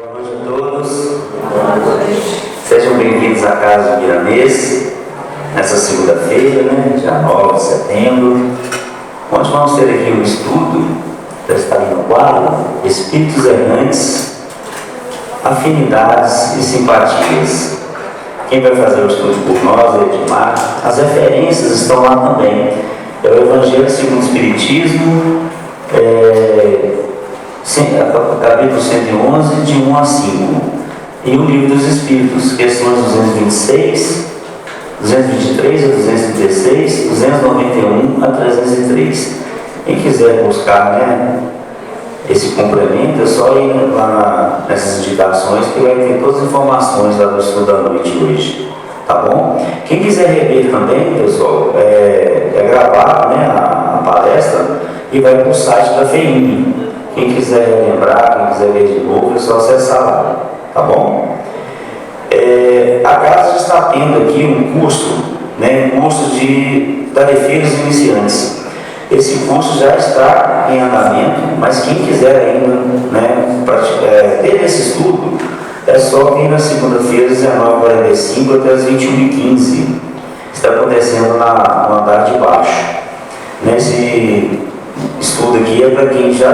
Boa noite a todos. Sejam bem-vindos à Casa do Miramês, nessa segunda-feira, dia 9 de setembro, onde vamos ter aqui um estudo, já está ali no quadro, Espíritos Errantes, Afinidades e Simpatias. Quem vai fazer o estudo por nós é Edmar. As referências estão lá também. É o Evangelho segundo o Espiritismo, capítulo 111, de 1 a 5. E o Livro dos Espíritos, questões 226, 223 a 236, 291 a 303. Quem quiser buscar esse complemento, é só ir lá nessas indicações que vai ter todas as informações lá do estudo da noite hoje. Tá bom? Quem quiser rever também, pessoal, é gravado a palestra e vai para o site da FEIM. Quem quiser lembrar, quem quiser ver de novo, é só acessar lá. Tá bom? A casa está tendo aqui um curso, um curso de tarefeiros iniciantes. Esse curso já está em andamento, mas quem quiser ainda ter esse estudo, é só vir na segunda-feira, 19h45 até as 21h15. Está acontecendo no andar de baixo. Esse estudo aqui é para quem já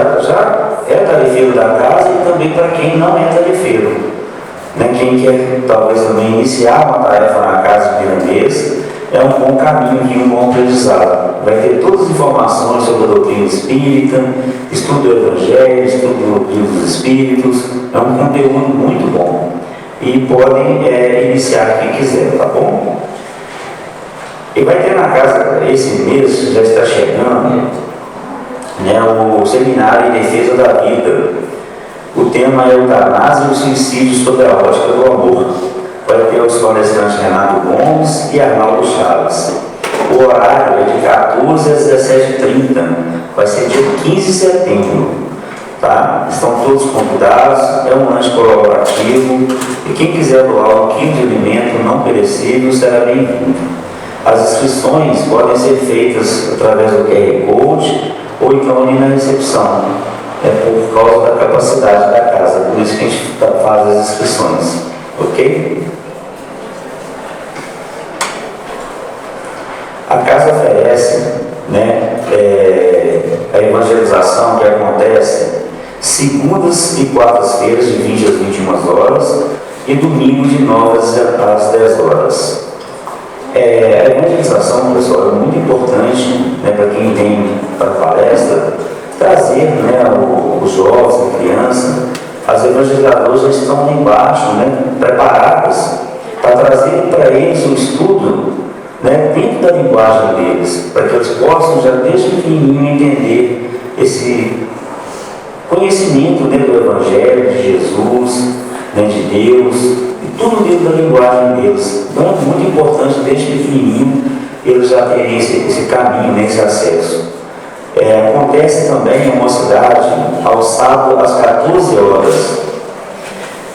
é tarefeiro da casa e também para quem não é tarefeiro. Quem quer talvez também iniciar uma tarefa na Casa do Miramês, é um bom caminho aqui, um bom aprendizado. Vai ter todas as informações sobre a doutrina espírita, estudo do Evangelho, estudo do Livro dos Espíritos. É um conteúdo muito bom. E podem iniciar quem quiser, tá bom? E vai ter na casa, esse mês, já está chegando, o Seminário em Defesa da Vida. O tema é Eutanásia e o Suicídio sob a ótica do amor. Vai ter os palestrantes Renato Gomes e Arnaldo Chaves. O horário é de 14 às 17h30. Vai ser dia 15 de setembro. Tá? Estão todos convidados. É um lanche colaborativo. E quem quiser doar um quilo de alimento não perecível será bem-vindo. As inscrições podem ser feitas através do QR Code ou então ali na recepção. Por causa da capacidade da casa. Por isso que a gente faz as inscrições. Ok? A casa oferece a evangelização que acontece segundas e quartas-feiras de 20 às 21 horas e domingo de 9 às 10 horas. A evangelização, pessoal, é muito importante para quem vem para a palestra, trazer os jovens, a criança. As evangelizadoras já estão lá embaixo, preparadas para trazer para eles o estudo dentro da linguagem deles, para que eles possam já desde pequenininho entender esse conhecimento do Evangelho, de Jesus, de Deus, e tudo dentro da linguagem deles. Então é muito importante desde pequenininho eles já terem esse caminho, esse acesso. Acontece também em Mocidade ao sábado às 14 horas.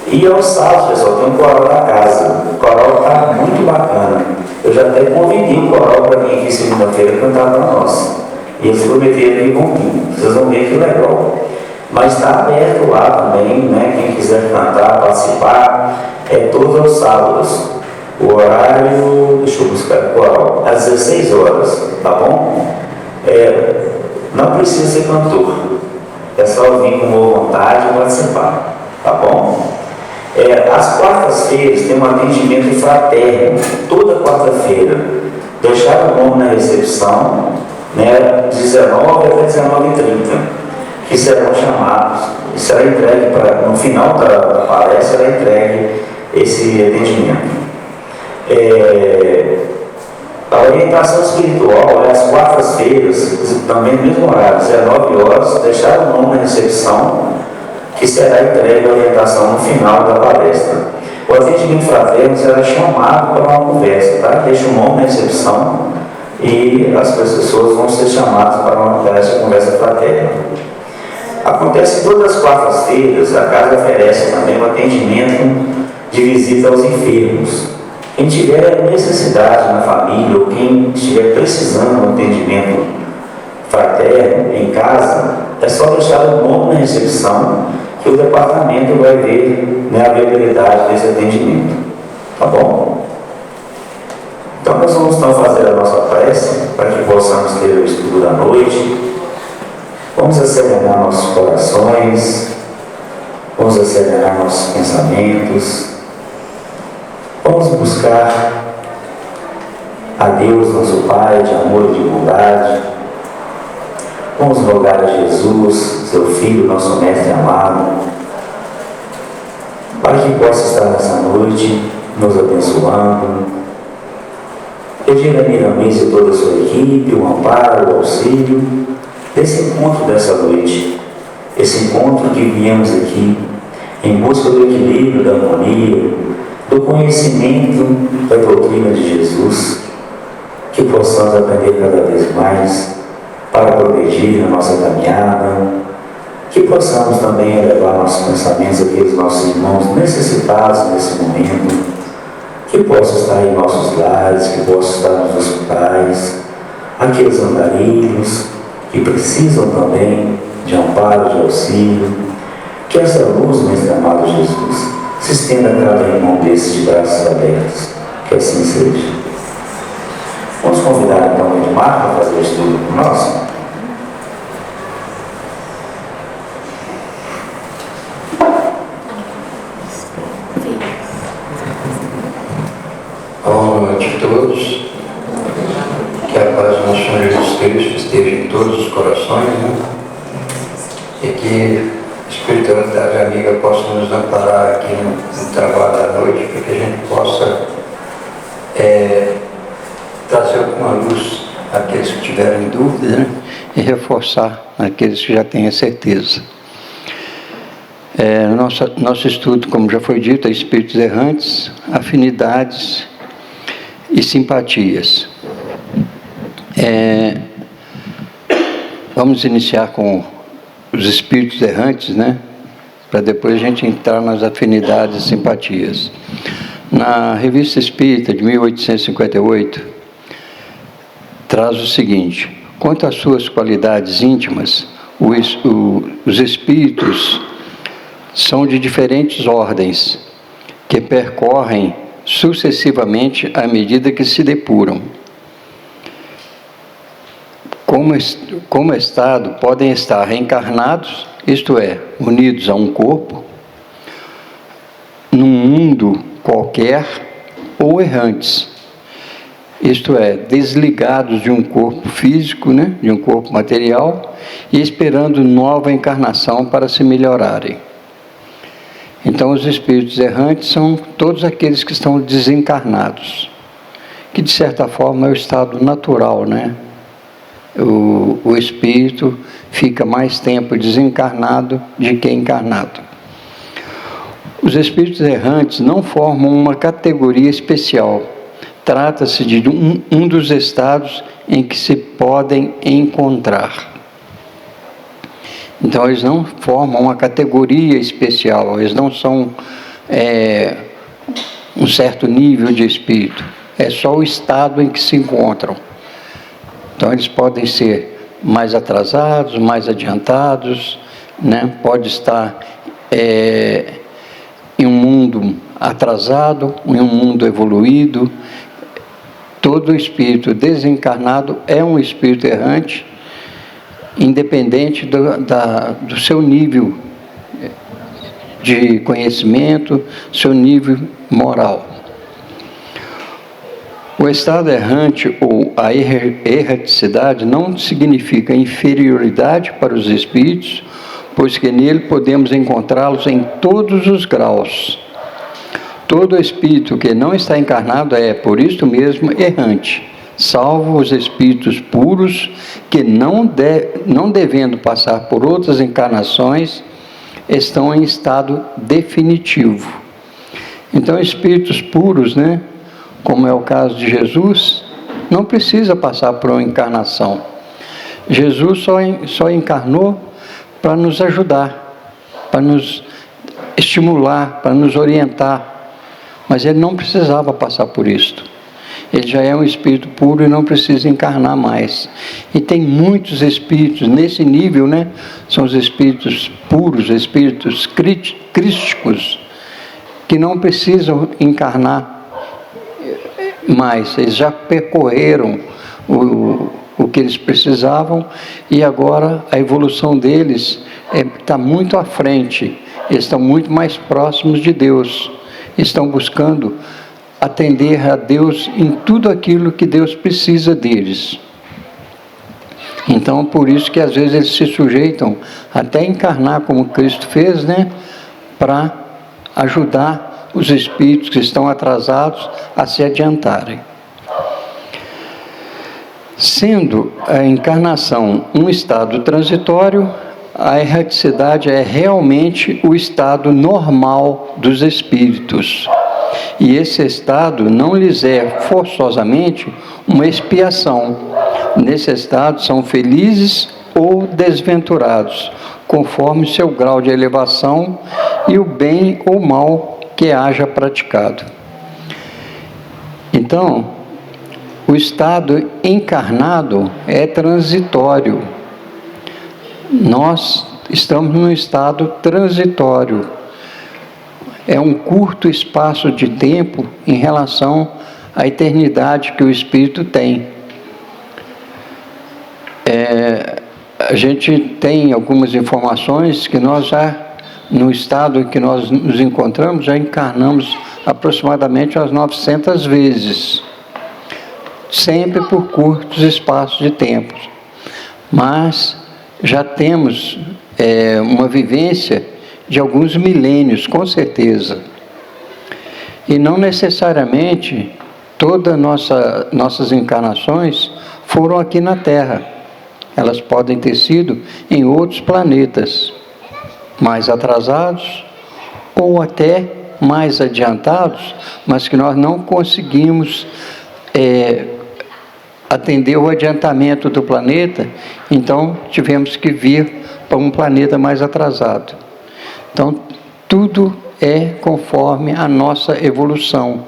E aos sábados, pessoal, tem um coral da casa. O coral está muito bacana. Eu já até convidei o coral para vir aqui segunda-feira cantar para nós. E eles prometeram vir comigo. Vocês vão ver que legal. Mas está aberto lá também, quem quiser cantar, participar, todos os sábados. O horário, deixa eu buscar o coral, às 16 horas, tá bom? Não precisa ser cantor, é só vir com boa vontade e participar, tá bom? Às quartas-feiras tem um atendimento fraterno, toda quarta-feira. Deixar o nome na recepção, 19 até 19h30, que serão chamados, e será entregue no final da palestra, será entregue esse atendimento. A orientação espiritual é às quartas-feiras, também no mesmo horário, 19 horas, deixar o nome na recepção, que será entregue a orientação no final da palestra. O atendimento fraterno será chamado para uma conversa, tá? Deixa o nome na recepção e as pessoas vão ser chamadas para essa conversa fraterna. Acontece todas as quartas-feiras, a casa oferece também um atendimento de visita aos enfermos. Quem tiver necessidade na família ou quem estiver precisando de um atendimento fraterno em casa, é só deixar o nome na recepção que o departamento vai ver, né, a viabilidade desse atendimento. Tá bom? Então nós vamos então fazer a nossa prece para que possamos ter o estudo da noite. Vamos acelerar nossos corações, vamos acelerar nossos pensamentos, vamos buscar a Deus, nosso Pai, de amor e de bondade. Vamos rogar a Jesus, seu Filho, nosso Mestre amado, para que possa estar nessa noite nos abençoando. Pedir a Miramês e toda a sua equipe o amparo, o auxílio desse encontro dessa noite. Esse encontro que viemos aqui em busca do equilíbrio, da harmonia, do conhecimento da doutrina de Jesus, que possamos aprender cada vez mais para progredir na nossa caminhada, que possamos também elevar nossos pensamentos àqueles nossos irmãos necessitados nesse momento, que possam estar em nossos lares, que possam estar nos hospitais, aqueles andarilhos que precisam também de amparo, de auxílio. Que essa luz, Mestre amado Jesus, se estenda a cada irmão desses de braços abertos. Que assim seja. Vamos convidar então o Edmar para fazer o estudo conosco. Boa noite a todos. Que a paz do nosso Senhor Jesus Cristo esteja em todos os corações, né? E que a espiritualidade amiga possa nos amparar aqui no trabalho da noite, para que a gente possa trazer alguma luz àqueles que tiverem dúvida, né? E reforçar aqueles que já têm a certeza. Nosso estudo, como já foi dito, é espíritos errantes, afinidades e simpatias. Vamos iniciar com os espíritos errantes, né? Para depois a gente entrar nas afinidades e simpatias. Na Revista Espírita de 1858, traz o seguinte: quanto às suas qualidades íntimas, os espíritos são de diferentes ordens, que percorrem sucessivamente à medida que se depuram. Como estado, podem estar reencarnados, isto é, unidos a um corpo, num mundo qualquer, ou errantes, isto é, desligados de um corpo físico, né, de um corpo material, e esperando nova encarnação para se melhorarem. Então, os espíritos errantes são todos aqueles que estão desencarnados, que de certa forma é o estado natural, né? O espírito fica mais tempo desencarnado do que encarnado. Os espíritos errantes não formam uma categoria especial. Trata-se de um dos estados em que se podem encontrar. Então, eles não formam uma categoria especial, eles não são um certo nível de espírito, é só o estado em que se encontram. Então, eles podem ser mais atrasados, mais adiantados, né? Pode estar em um mundo atrasado, em um mundo evoluído. Todo espírito desencarnado é um espírito errante, independente do seu nível de conhecimento, seu nível moral. O estado errante ou a erraticidade não significa inferioridade para os espíritos, pois que nele podemos encontrá-los em todos os graus. Todo espírito que não está encarnado é, por isso mesmo, errante, salvo os espíritos puros que, não devendo passar por outras encarnações, estão em estado definitivo. Então, espíritos puros, né, como é o caso de Jesus, não precisa passar por uma encarnação. Jesus só encarnou para nos ajudar, para nos estimular, para nos orientar, mas ele não precisava passar por isto. ele já é um espírito puro e não precisa encarnar mais. E tem muitos espíritos nesse nível, né? São os espíritos puros, espíritos crísticos, que não precisam encarnar mais. Eles já percorreram o que eles precisavam e agora a evolução deles está muito à frente. Eles estão muito mais próximos de Deus. Estão buscando atender a Deus em tudo aquilo que Deus precisa deles. Então, por isso que às vezes eles se sujeitam até encarnar como Cristo fez, né? Para ajudar os espíritos que estão atrasados a se adiantarem. Sendo a encarnação um estado transitório, a erraticidade é realmente o estado normal dos espíritos. E esse estado não lhes é forçosamente uma expiação. Nesse estado são felizes ou desventurados, conforme seu grau de elevação e o bem ou mal que haja praticado. Então, o estado encarnado é transitório. Nós estamos num estado transitório. É um curto espaço de tempo em relação à eternidade que o espírito tem. A gente tem algumas informações que nós já, no estado em que nós nos encontramos, já encarnamos aproximadamente umas 900 vezes, sempre por curtos espaços de tempo. Mas já temos uma vivência de alguns milênios, com certeza. E não necessariamente todas nossas encarnações foram aqui na Terra. Elas podem ter sido em outros planetas, mais atrasados ou até mais adiantados, mas que nós não conseguimos atender o adiantamento do planeta, então tivemos que vir para um planeta mais atrasado. Então, tudo é conforme a nossa evolução,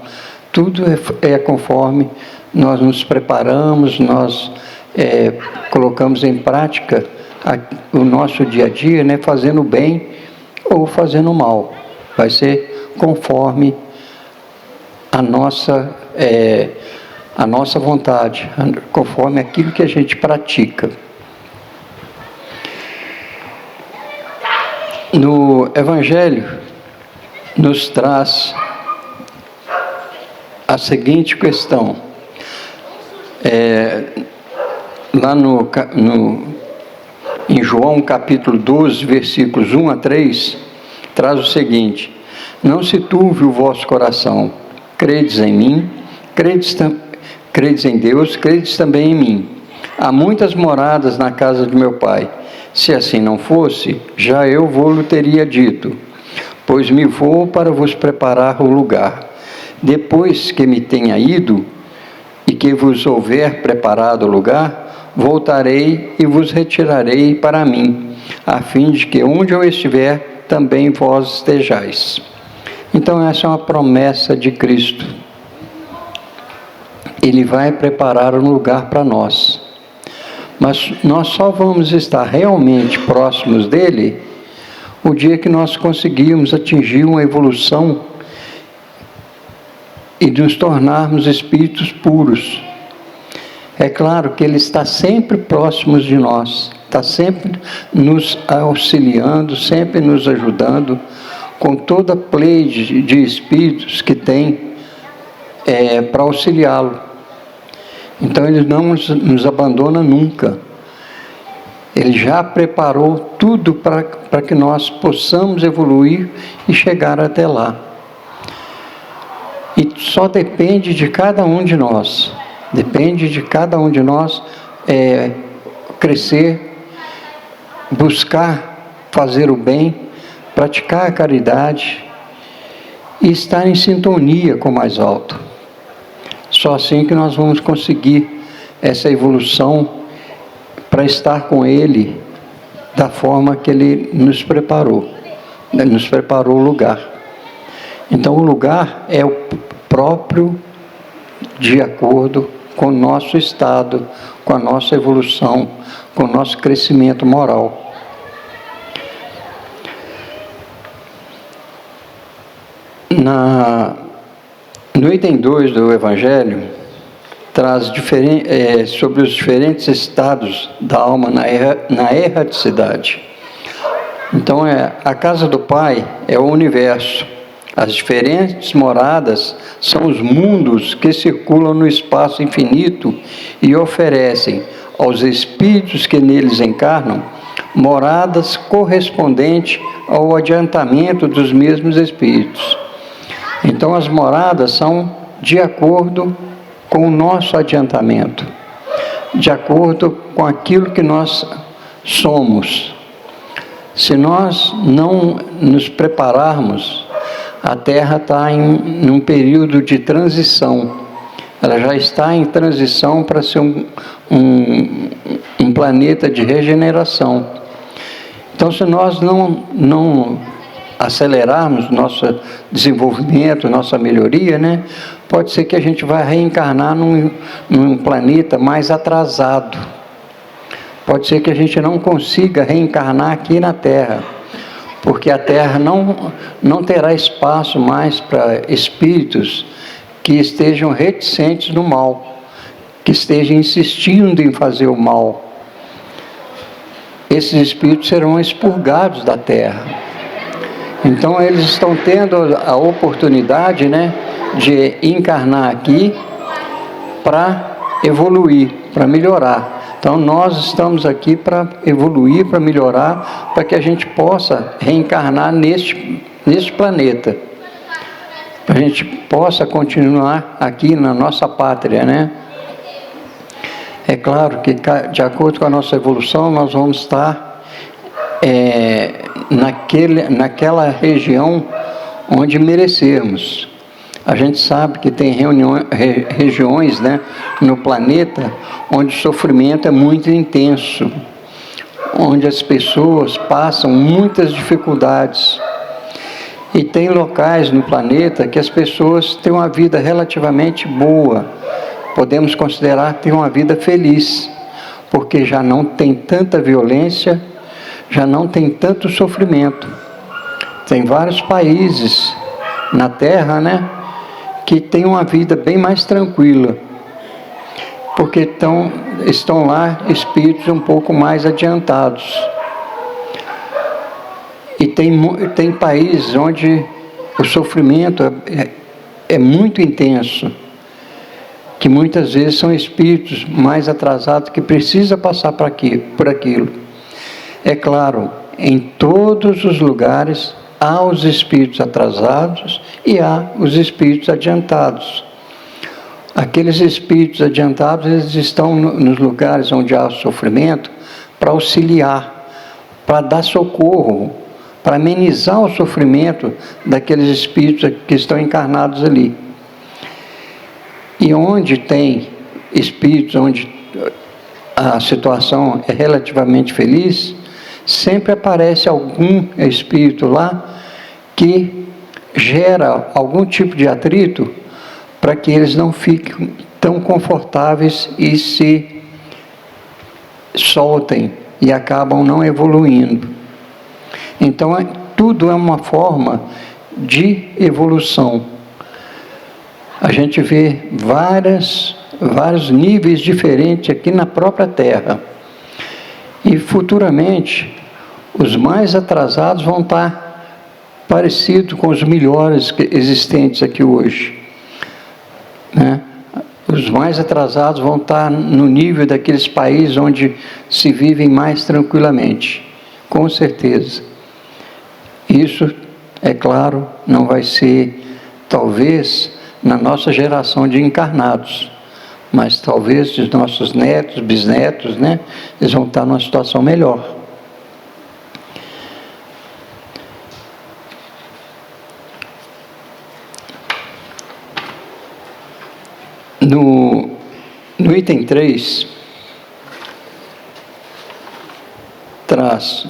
tudo é conforme nós nos preparamos, nós colocamos em prática o nosso dia a dia, né, fazendo bem ou fazendo mal. Vai ser conforme a nossa vontade, conforme aquilo que a gente pratica. No Evangelho, nos traz a seguinte questão. Lá em João capítulo 12, versículos 1 a 3, traz o seguinte: não se turve o vosso coração, credes em mim, credes em Deus, credes também em mim. Há muitas moradas na casa de meu Pai. Se assim não fosse, já eu vou-lo teria dito, pois me vou para vos preparar o lugar. Depois que me tenha ido e que vos houver preparado o lugar, voltarei e vos retirarei para mim, a fim de que onde eu estiver, também vós estejais. Então essa é uma promessa de Cristo. Ele vai preparar um lugar para nós. Mas nós só vamos estar realmente próximos dele o dia que nós conseguirmos atingir uma evolução e nos tornarmos espíritos puros. É claro que ele está sempre próximo de nós, está sempre nos auxiliando, sempre nos ajudando, com toda a pleide de espíritos que tem para auxiliá-lo. Então ele não nos abandona nunca. Ele já preparou tudo para que nós possamos evoluir e chegar até lá. E só depende de cada um de nós. Depende de cada um de nós crescer, buscar fazer o bem, praticar a caridade e estar em sintonia com o mais alto. Só assim que nós vamos conseguir essa evolução para estar com Ele da forma que Ele nos preparou o lugar. Então o lugar é o próprio de acordo com o nosso estado, com a nossa evolução, com o nosso crescimento moral. No item 2 do Evangelho, traz sobre os diferentes estados da alma na erraticidade. Então, a casa do Pai é o universo. As diferentes moradas são os mundos que circulam no espaço infinito e oferecem aos espíritos que neles encarnam moradas correspondentes ao adiantamento dos mesmos espíritos. Então, as moradas são de acordo com o nosso adiantamento, de acordo com aquilo que nós somos. Se nós não nos prepararmos, a Terra está em um período de transição. Ela já está em transição para ser um planeta de regeneração. Então, se nós não acelerarmos nosso desenvolvimento, nossa melhoria, né, pode ser que a gente vai reencarnar num planeta mais atrasado. Pode ser que a gente não consiga reencarnar aqui na Terra, porque a Terra não terá espaço mais para espíritos que estejam reticentes no mal, que estejam insistindo em fazer o mal. Esses espíritos serão expurgados da Terra. Então, eles estão tendo a oportunidade, né, de encarnar aqui para evoluir, para melhorar. Então, nós estamos aqui para evoluir, para melhorar, para que a gente possa reencarnar neste planeta. Para a gente possa continuar aqui na nossa pátria, né? É claro que, de acordo com a nossa evolução, nós vamos estar naquela região onde merecermos. A gente sabe que tem regiões, né, no planeta onde o sofrimento é muito intenso, onde as pessoas passam muitas dificuldades. E tem locais no planeta que as pessoas têm uma vida relativamente boa. Podemos considerar que têm uma vida feliz, porque já não tem tanta violência, já não tem tanto sofrimento. Tem vários países na Terra, né, que têm uma vida bem mais tranquila, porque estão lá espíritos um pouco mais adiantados. E tem países onde o sofrimento é muito intenso, que muitas vezes são espíritos mais atrasados que precisam passar por aquilo. É claro, em todos os lugares há os espíritos atrasados e há os espíritos adiantados. Aqueles espíritos adiantados, eles estão nos lugares onde há sofrimento para auxiliar, para dar socorro, para amenizar o sofrimento daqueles espíritos que estão encarnados ali. E onde tem espíritos, onde a situação é relativamente feliz, sempre aparece algum espírito lá que gera algum tipo de atrito para que eles não fiquem tão confortáveis e se soltem e acabam não evoluindo. Então, tudo é uma forma de evolução. A gente vê vários níveis diferentes aqui na própria Terra. E futuramente, os mais atrasados vão estar parecidos com os melhores existentes aqui hoje, né? Os mais atrasados vão estar no nível daqueles países onde se vivem mais tranquilamente, com certeza. Isso, é claro, não vai ser, talvez, na nossa geração de encarnados, mas talvez os nossos netos, bisnetos, né, eles vão estar numa situação melhor. No item 3, traz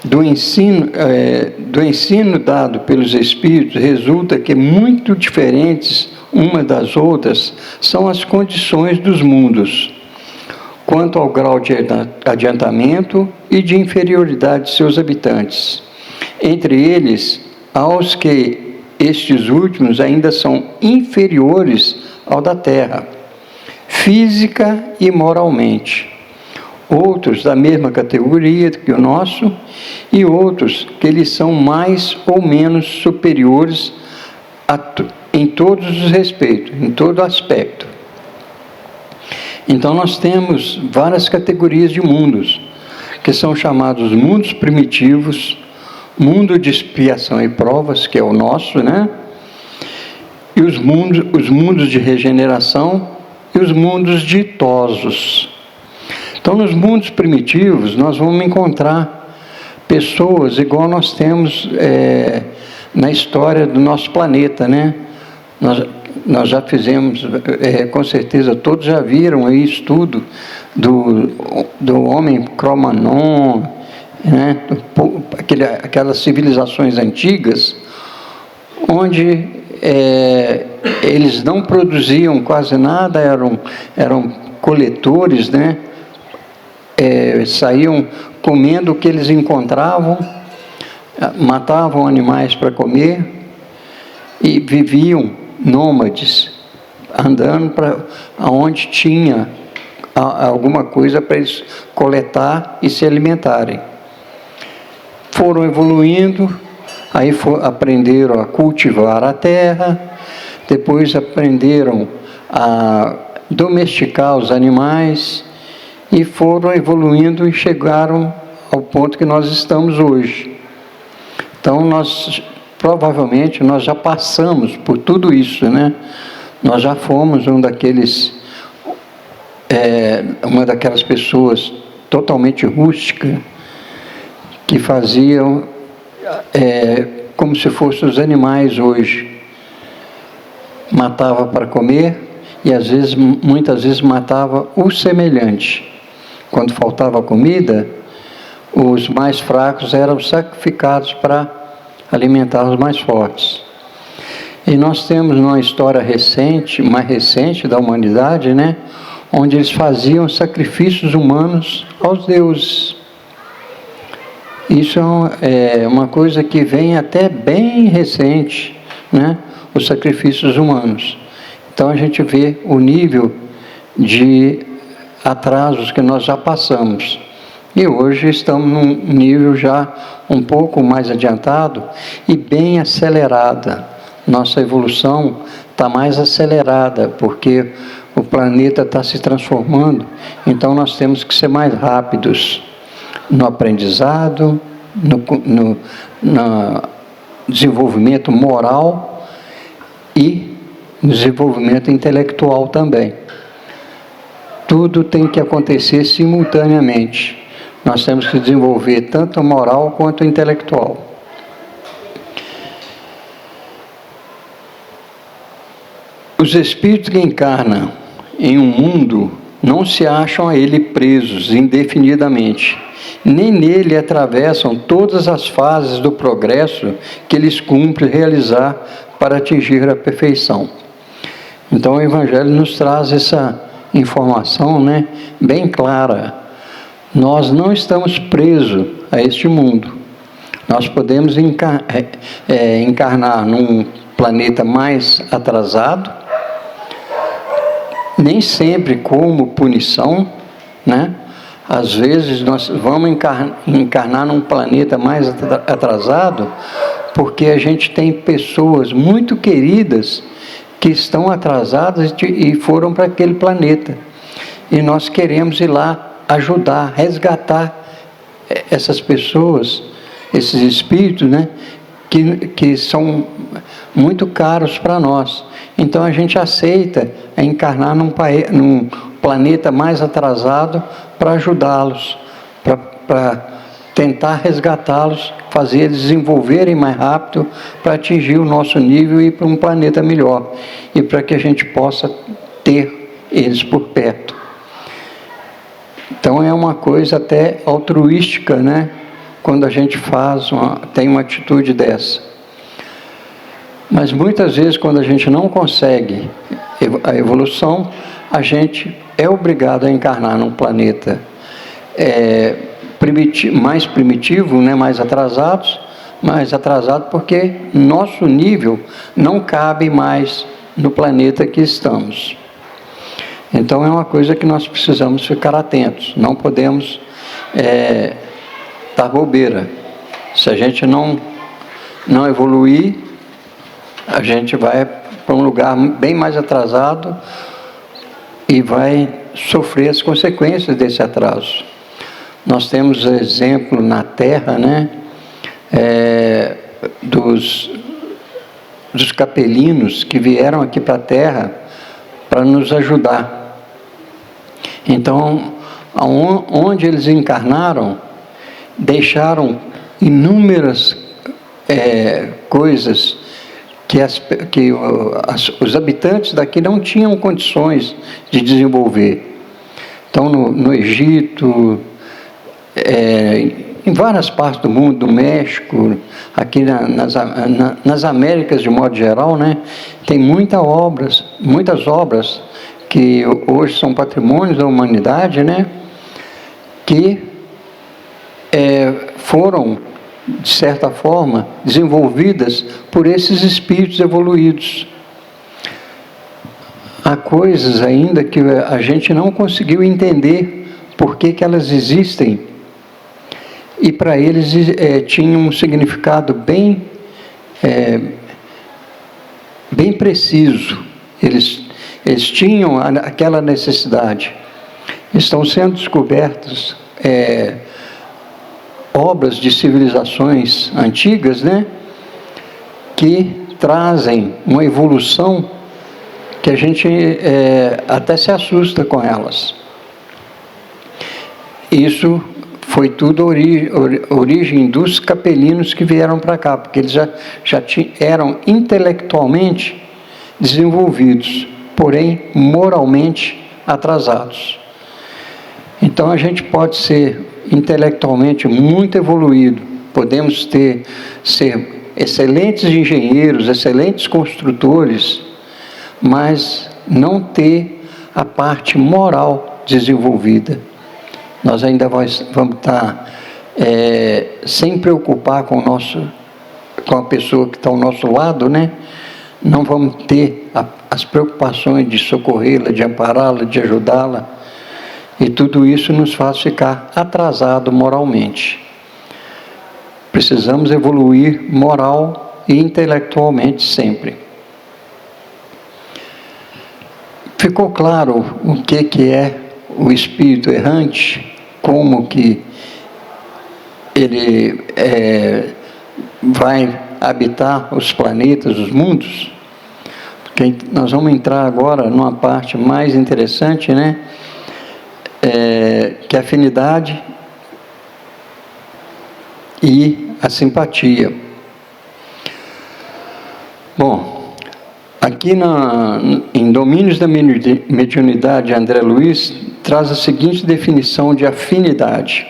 do ensino dado pelos Espíritos, resulta que muito diferentes uma das outras são as condições dos mundos, quanto ao grau de adiantamento e de inferioridade de seus habitantes. Entre eles, aos que estes últimos ainda são inferiores ao da terra, física e moralmente. Outros da mesma categoria que o nosso, e outros que eles são mais ou menos superiores em todos os respeitos, em todo aspecto. Então nós temos várias categorias de mundos, que são chamados mundos primitivos, mundo de expiação e provas, que é o nosso, né? E os mundos de regeneração e os mundos ditosos. Então, nos mundos primitivos, nós vamos encontrar pessoas igual nós temos na história do nosso planeta, né? Nós já fizemos, com certeza, todos já viram aí estudo do homem Cro-Magnon, né? Aquelas civilizações antigas, onde eles não produziam quase nada, eram coletores, né? Saíam comendo o que eles encontravam, matavam animais para comer e viviam nômades, andando para onde tinha alguma coisa para eles coletar e se alimentarem. Foram evoluindo, aí aprenderam a cultivar a terra, depois aprenderam a domesticar os animais e foram evoluindo e chegaram ao ponto que nós estamos hoje. Então, provavelmente, nós já passamos por tudo isso, né? Nós já fomos uma daquelas pessoas totalmente rústicas, que faziam como se fossem os animais hoje. Matava para comer e, muitas vezes, matava o semelhante. Quando faltava comida, os mais fracos eram sacrificados para alimentar os mais fortes. E nós temos uma história mais recente da humanidade, né, onde eles faziam sacrifícios humanos aos deuses. Isso é uma coisa que vem até bem recente, né, os sacrifícios humanos. Então a gente vê o nível de atrasos que nós já passamos. E hoje estamos num nível já um pouco mais adiantado e bem acelerada. Nossa evolução está mais acelerada, porque o planeta está se transformando, então nós temos que ser mais rápidos no aprendizado, no desenvolvimento moral e no desenvolvimento intelectual também. Tudo tem que acontecer simultaneamente. Nós temos que desenvolver tanto a moral quanto a intelectual. Os espíritos que encarnam em um mundo não se acham a ele presos indefinidamente, nem nele atravessam todas as fases do progresso que eles cumprem realizar para atingir a perfeição. Então o Evangelho nos traz essa informação, né, bem clara. Nós não estamos presos a este mundo. Nós podemos encarnar num planeta mais atrasado, nem sempre como punição, né? Às vezes nós vamos encarnar num planeta mais atrasado porque a gente tem pessoas muito queridas que estão atrasadas e foram para aquele planeta. E nós queremos ir lá ajudar, resgatar essas pessoas, esses espíritos, né, que são muito caros para nós. Então a gente aceita encarnar num planeta mais atrasado para ajudá-los, para tentar resgatá-los, fazer eles desenvolverem mais rápido para atingir o nosso nível e ir para um planeta melhor, e para que a gente possa ter eles por perto. Então é uma coisa até altruística, né? Quando a gente tem uma atitude dessa. Mas muitas vezes, quando a gente não consegue a evolução, a gente é obrigado a encarnar num planeta mais primitivo, né, mais atrasado porque nosso nível não cabe mais no planeta que estamos. Então é uma coisa que nós precisamos ficar atentos, não podemos dar bobeira. Se a gente não evoluir, a gente vai para um lugar bem mais atrasado e vai sofrer as consequências desse atraso. Nós temos exemplo na Terra, né, dos capelinos que vieram aqui para a Terra para nos ajudar. Então, onde eles encarnaram, deixaram inúmeras coisas que os habitantes daqui não tinham condições de desenvolver. Então, no Egito, em várias partes do mundo, do México, aqui nas Américas de modo geral, né, tem muitas obras que hoje são patrimônios da humanidade, né, que foram, de certa forma, desenvolvidas por esses espíritos evoluídos. Há coisas ainda que a gente não conseguiu entender por que elas existem, e para eles tinha um significado bem preciso. Eles tinham aquela necessidade. Estão sendo descobertas obras de civilizações antigas, né, que trazem uma evolução que a gente até se assusta com elas. Isso foi tudo origem dos capelinos que vieram para cá, porque eles já eram intelectualmente desenvolvidos, porém moralmente atrasados. Então a gente pode ser intelectualmente muito evoluído, podemos ser excelentes engenheiros, excelentes construtores, mas não ter a parte moral desenvolvida. Nós ainda vamos estar sem preocupar com a pessoa que está ao nosso lado, né? Não vamos ter as preocupações de socorrê-la, de ampará-la, de ajudá-la. E tudo isso nos faz ficar atrasado moralmente. Precisamos evoluir moral e intelectualmente sempre. Ficou claro o que é o espírito errante? Como que ele vai habitar os planetas, os mundos? Porque nós vamos entrar agora numa parte mais interessante, né? Que é a afinidade e a simpatia. Bom, aqui em Domínios da Mediunidade, André Luiz traz a seguinte definição de afinidade.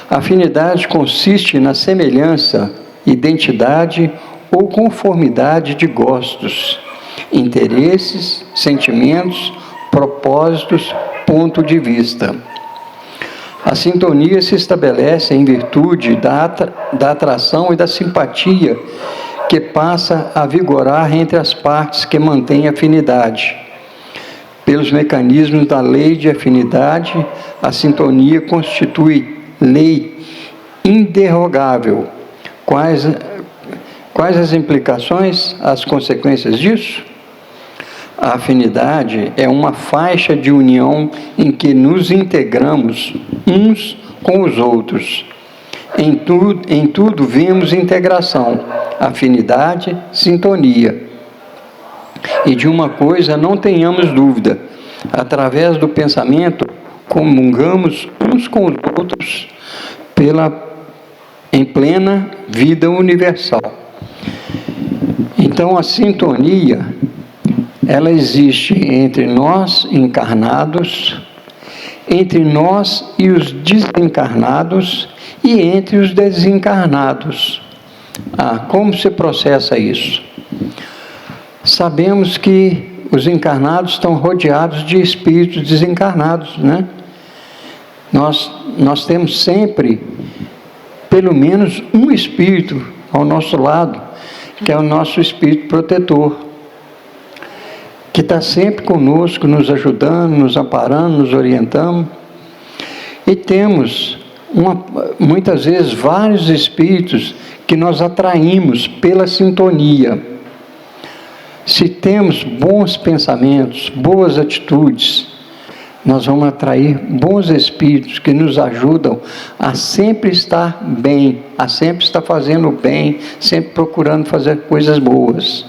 A afinidade consiste na semelhança, identidade ou conformidade de gostos, interesses, sentimentos, propósitos, ponto de vista. A sintonia se estabelece em virtude da atração e da simpatia que passa a vigorar entre as partes que mantêm afinidade. Pelos mecanismos da lei de afinidade, a sintonia constitui lei inderrogável. Quais as implicações, as consequências disso? A afinidade é uma faixa de união em que nos integramos uns com os outros. Em tudo vemos integração, afinidade, sintonia. E de uma coisa não tenhamos dúvida: através do pensamento comungamos uns com os outros em plena vida universal. Então a sintonia, ela existe entre nós encarnados, entre nós e os desencarnados e entre os desencarnados. Como se processa isso? Sabemos que os encarnados estão rodeados de espíritos desencarnados, né? Nós temos sempre, pelo menos, um espírito ao nosso lado, que é o nosso espírito protetor, que está sempre conosco, nos ajudando, nos amparando, nos orientando. E temos, muitas vezes, vários espíritos que nós atraímos pela sintonia. Se temos bons pensamentos, boas atitudes, nós vamos atrair bons espíritos que nos ajudam a sempre estar bem, a sempre estar fazendo bem, sempre procurando fazer coisas boas.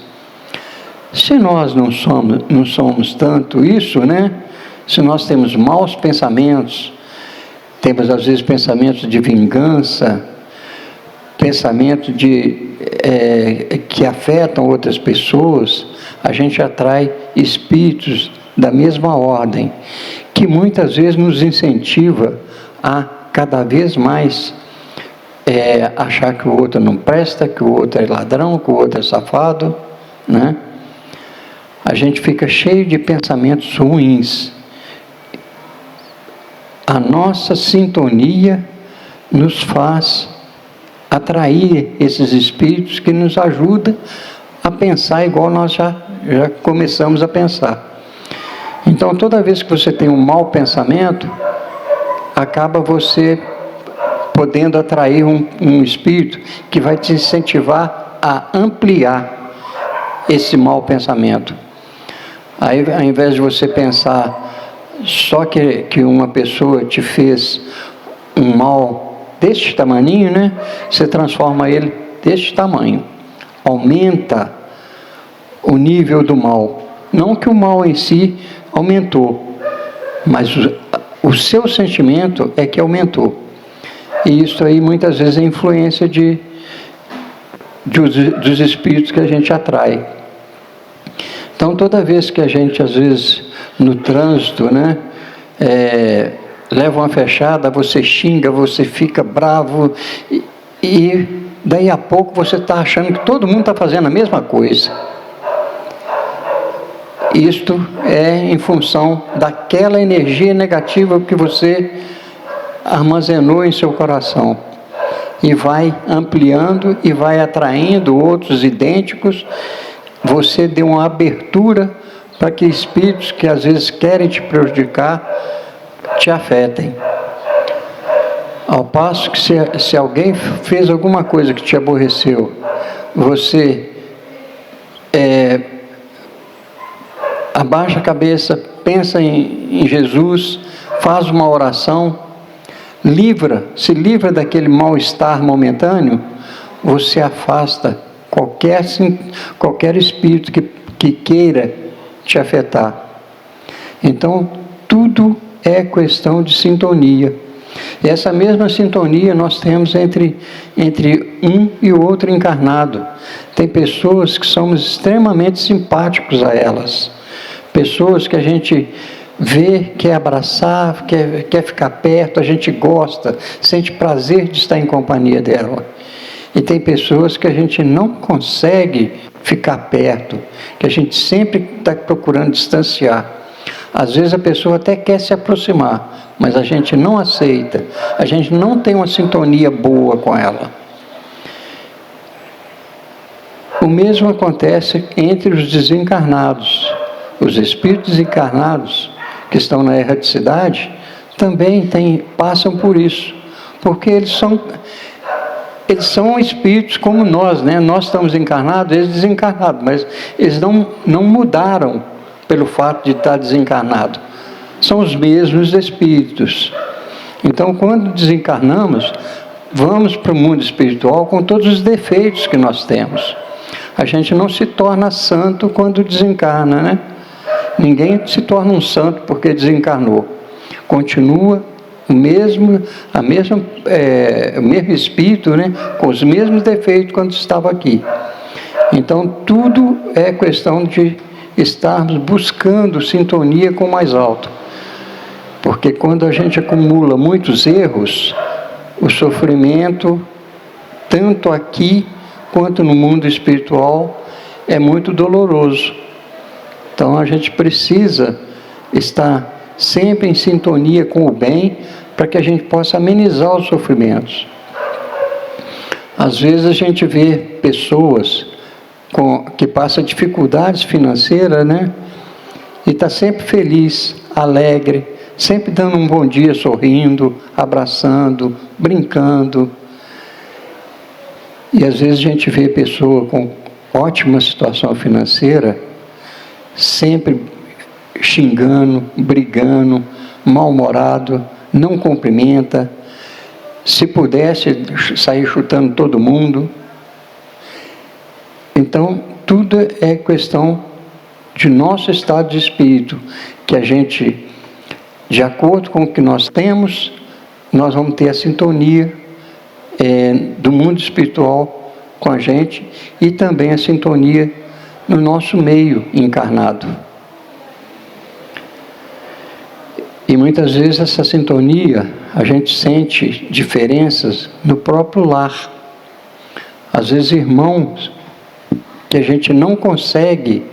Se nós não somos tanto isso, né? Se nós temos maus pensamentos, temos às vezes pensamentos de vingança, pensamentos que afetam outras pessoas, a gente atrai espíritos da mesma ordem, que muitas vezes nos incentiva a cada vez mais achar que o outro não presta, que o outro é ladrão, que o outro é safado, né? A gente fica cheio de pensamentos ruins. A nossa sintonia nos faz atrair esses espíritos que nos ajudam a pensar igual nós já começamos a pensar. Então, toda vez que você tem um mau pensamento, acaba você podendo atrair um espírito que vai te incentivar a ampliar esse mau pensamento. Aí, ao invés de você pensar só que uma pessoa te fez um mal deste tamanho, né? Você transforma ele deste tamanho. Aumenta o nível do mal. Não que o mal em si aumentou, mas o seu sentimento é que aumentou. E isso aí muitas vezes é influência dos espíritos que a gente atrai. Então, toda vez que a gente, às vezes, no trânsito, né, leva uma fechada, você xinga, você fica bravo, e daí a pouco você está achando que todo mundo está fazendo a mesma coisa. Isto é em função daquela energia negativa que você armazenou em seu coração. E vai ampliando e vai atraindo outros idênticos. Você deu uma abertura para que espíritos que às vezes querem te prejudicar te afetem. Ao passo que se alguém fez alguma coisa que te aborreceu, você abaixa a cabeça, pensa em Jesus, faz uma oração, se livra daquele mal-estar momentâneo, você afasta qualquer espírito que queira te afetar. Então, tudo é questão de sintonia. E essa mesma sintonia nós temos entre um e o outro encarnado. Tem pessoas que somos extremamente simpáticos a elas. Pessoas que a gente vê, quer abraçar, quer ficar perto, a gente gosta, sente prazer de estar em companhia dela. E tem pessoas que a gente não consegue ficar perto, que a gente sempre está procurando distanciar. Às vezes a pessoa até quer se aproximar, mas a gente não aceita, a gente não tem uma sintonia boa com ela. O mesmo acontece entre os desencarnados. Os espíritos encarnados que estão na erraticidade também passam por isso, porque eles são espíritos como nós, né? Nós estamos encarnados, eles desencarnados, mas eles não mudaram pelo fato de estar desencarnado. São os mesmos espíritos. Então, quando desencarnamos, vamos para o mundo espiritual com todos os defeitos que nós temos. A gente não se torna santo quando desencarna, né? Ninguém se torna um santo porque desencarnou. Continua o mesmo espírito, né? Com os mesmos defeitos quando estava aqui. Então, tudo é questão de estarmos buscando sintonia com o mais alto. Porque quando a gente acumula muitos erros, o sofrimento, tanto aqui quanto no mundo espiritual, é muito doloroso. Então a gente precisa estar sempre em sintonia com o bem para que a gente possa amenizar os sofrimentos. Às vezes a gente vê pessoas que passam dificuldades financeiras, né? E está sempre feliz, alegre, sempre dando um bom dia, sorrindo, abraçando, brincando. E às vezes a gente vê pessoa com ótima situação financeira, sempre xingando, brigando, mal-humorado, não cumprimenta, se pudesse sair chutando todo mundo. Então, tudo é questão de nosso estado de espírito, que a gente, de acordo com o que nós temos, nós vamos ter a sintonia do mundo espiritual com a gente e também a sintonia no nosso meio encarnado. E muitas vezes essa sintonia, a gente sente diferenças no próprio lar. Às vezes irmãos que a gente não consegue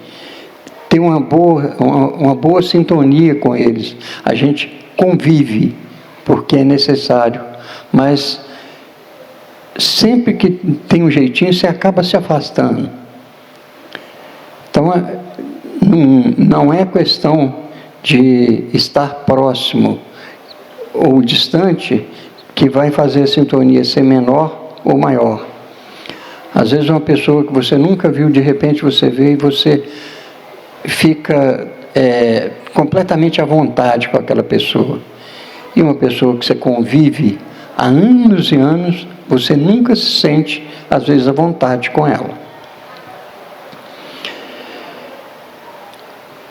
ter uma boa sintonia com eles. A gente convive porque é necessário, mas sempre que tem um jeitinho, você acaba se afastando. Então, não é questão de estar próximo ou distante que vai fazer a sintonia ser menor ou maior. Às vezes uma pessoa que você nunca viu, de repente você vê e você fica completamente à vontade com aquela pessoa. E uma pessoa que você convive há anos e anos, você nunca se sente, às vezes, à vontade com ela.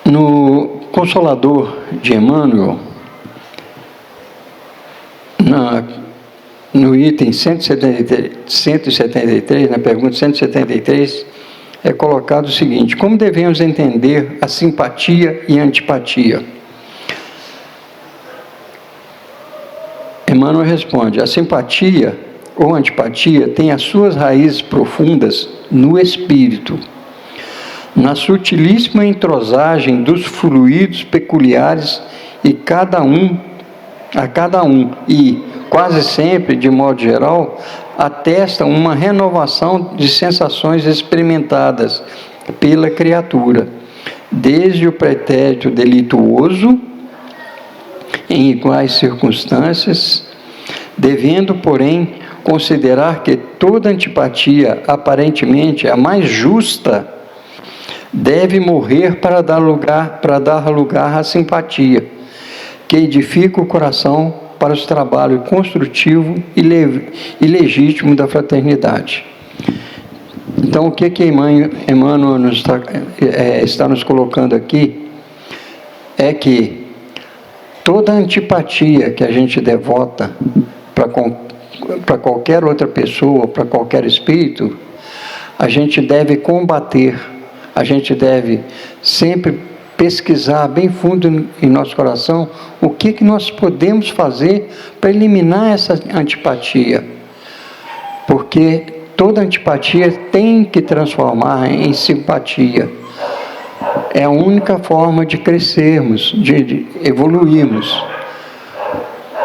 No Consolador de Emmanuel, no item 173, na pergunta 173, é colocado o seguinte: como devemos entender a simpatia e a antipatia? Emmanuel responde: a simpatia ou antipatia tem as suas raízes profundas no espírito, na sutilíssima entrosagem dos fluidos peculiares a cada um, e quase sempre, de modo geral, atestam uma renovação de sensações experimentadas pela criatura, desde o pretérito delituoso, em iguais circunstâncias, devendo, porém, considerar que toda antipatia, aparentemente a mais justa, deve morrer para dar lugar à simpatia, que edifica o coração para o trabalho construtivo e legítimo da fraternidade. Então, o que Emmanuel está nos colocando aqui é que toda antipatia que a gente devota para qualquer outra pessoa, para qualquer espírito, a gente deve combater, a gente deve sempre pesquisar bem fundo em nosso coração o que nós podemos fazer para eliminar essa antipatia. Porque toda antipatia tem que transformar em simpatia. É a única forma de crescermos, de evoluirmos.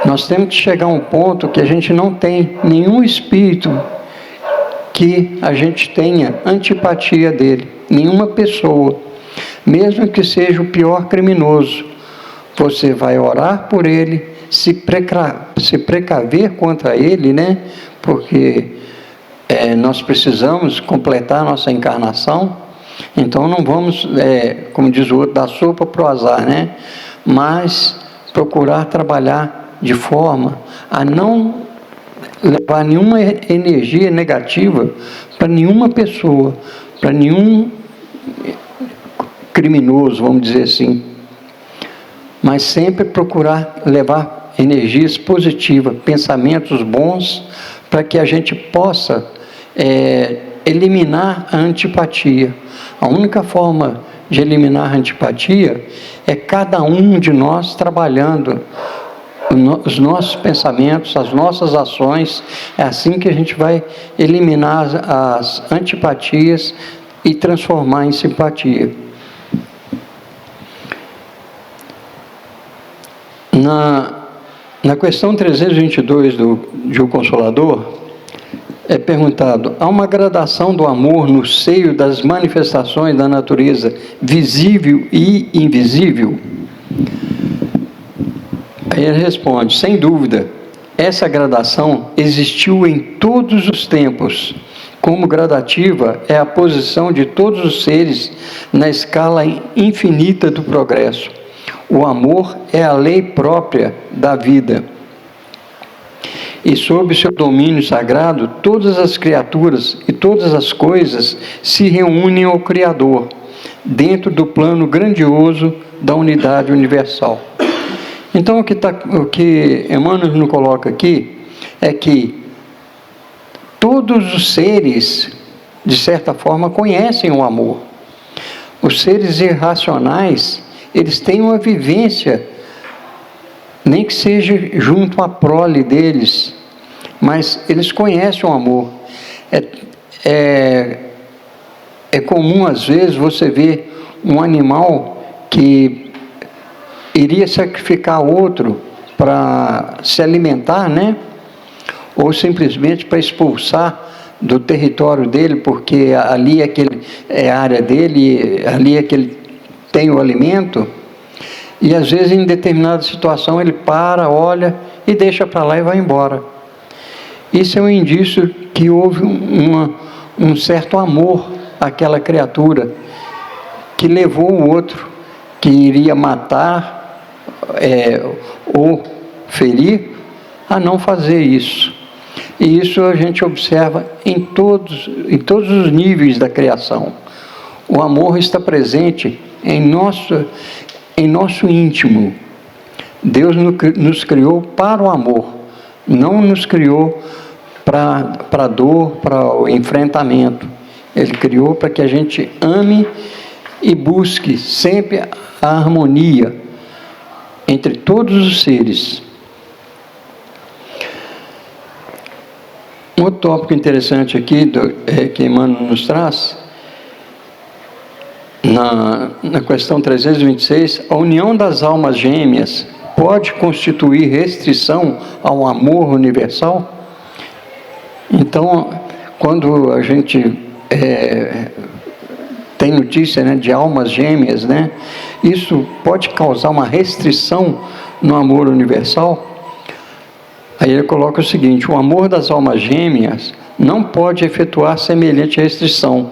Nós temos que chegar a um ponto que a gente não tem nenhum espírito que a gente tenha antipatia dele, nenhuma pessoa, mesmo que seja o pior criminoso. Você vai orar por ele, se precaver contra ele, né? Porque nós precisamos completar a nossa encarnação, então não vamos, como diz o outro, dar sopa para o azar, né? Mas procurar trabalhar de forma a não levar nenhuma energia negativa para nenhuma pessoa, para nenhum criminoso, vamos dizer assim. Mas sempre procurar levar energias positivas, pensamentos bons, para que a gente possa eliminar a antipatia. A única forma de eliminar a antipatia é cada um de nós trabalhando os nossos pensamentos, as nossas ações. É assim que a gente vai eliminar as antipatias e transformar em simpatia. Na questão 322 de O Consolador, é perguntado: há uma gradação do amor no seio das manifestações da natureza visível e invisível? Aí ele responde: sem dúvida, essa gradação existiu em todos os tempos. Como gradativa é a posição de todos os seres na escala infinita do progresso. O amor é a lei própria da vida. E sob seu domínio sagrado, todas as criaturas e todas as coisas se reúnem ao Criador, dentro do plano grandioso da unidade universal. Então, o que Emmanuel nos coloca aqui é que todos os seres, de certa forma, conhecem o amor. Os seres irracionais, eles têm uma vivência, nem que seja junto à prole deles, mas eles conhecem o amor. É comum, às vezes, você ver um animal que iria sacrificar outro para se alimentar, né? Ou simplesmente para expulsar do território dele, porque ali é a área dele, ali é que ele tem o alimento. E às vezes, em determinada situação, ele para, olha e deixa para lá e vai embora. Isso é um indício que houve um certo amor àquela criatura, que levou o outro, que iria matar ou ferir, a não fazer isso. E isso a gente observa em todos os níveis da criação. O amor está presente em nosso íntimo. Deus nos criou para o amor, não nos criou para a dor, para o enfrentamento. Ele criou para que a gente ame e busque sempre a harmonia entre todos os seres. Um outro tópico interessante aqui que Emmanuel nos traz, na questão 326, a união das almas gêmeas pode constituir restrição ao amor universal? Então, quando a gente tem notícia, né, de almas gêmeas, né, isso pode causar uma restrição no amor universal? Aí ele coloca o seguinte: o amor das almas gêmeas não pode efetuar semelhante restrição,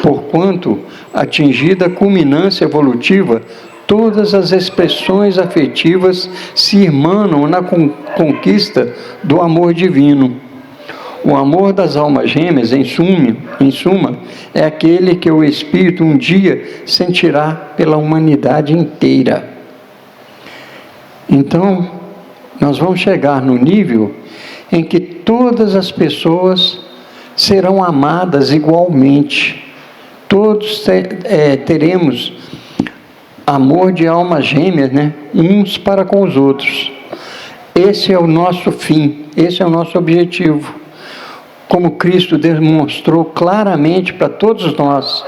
porquanto, atingida a culminância evolutiva, todas as expressões afetivas se irmanam na conquista do amor divino. O amor das almas gêmeas, em suma, é aquele que o Espírito um dia sentirá pela humanidade inteira. Então, nós vamos chegar no nível em que todas as pessoas serão amadas igualmente. Todos teremos amor de almas gêmeas, né? Uns para com os outros. Esse é o nosso fim, esse é o nosso objetivo. Como Cristo demonstrou claramente para todos nós,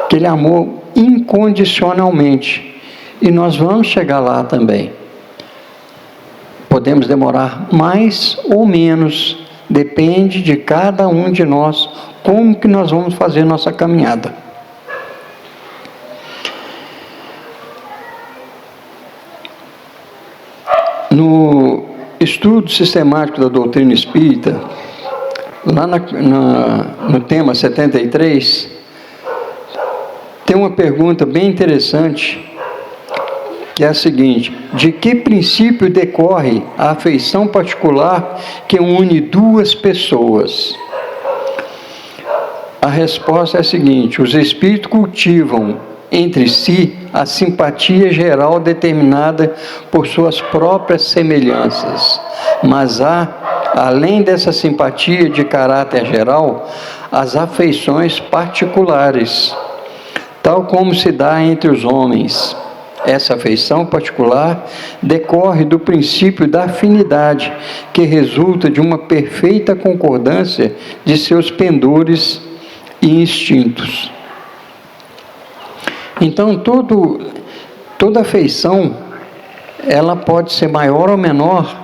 que Ele amou incondicionalmente. E nós vamos chegar lá também. Podemos demorar mais ou menos, depende de cada um de nós, como que nós vamos fazer nossa caminhada. No estudo sistemático da doutrina espírita, lá no tema 73, tem uma pergunta bem interessante, que é a seguinte: de que princípio decorre a afeição particular que une duas pessoas? A resposta é a seguinte: os espíritos cultivam entre si a simpatia geral determinada por suas próprias semelhanças, mas há, além dessa simpatia de caráter geral, as afeições particulares, tal como se dá entre os homens. Essa afeição particular decorre do princípio da afinidade, que resulta de uma perfeita concordância de seus pendores e instintos. Então, toda afeição, ela pode ser maior ou menor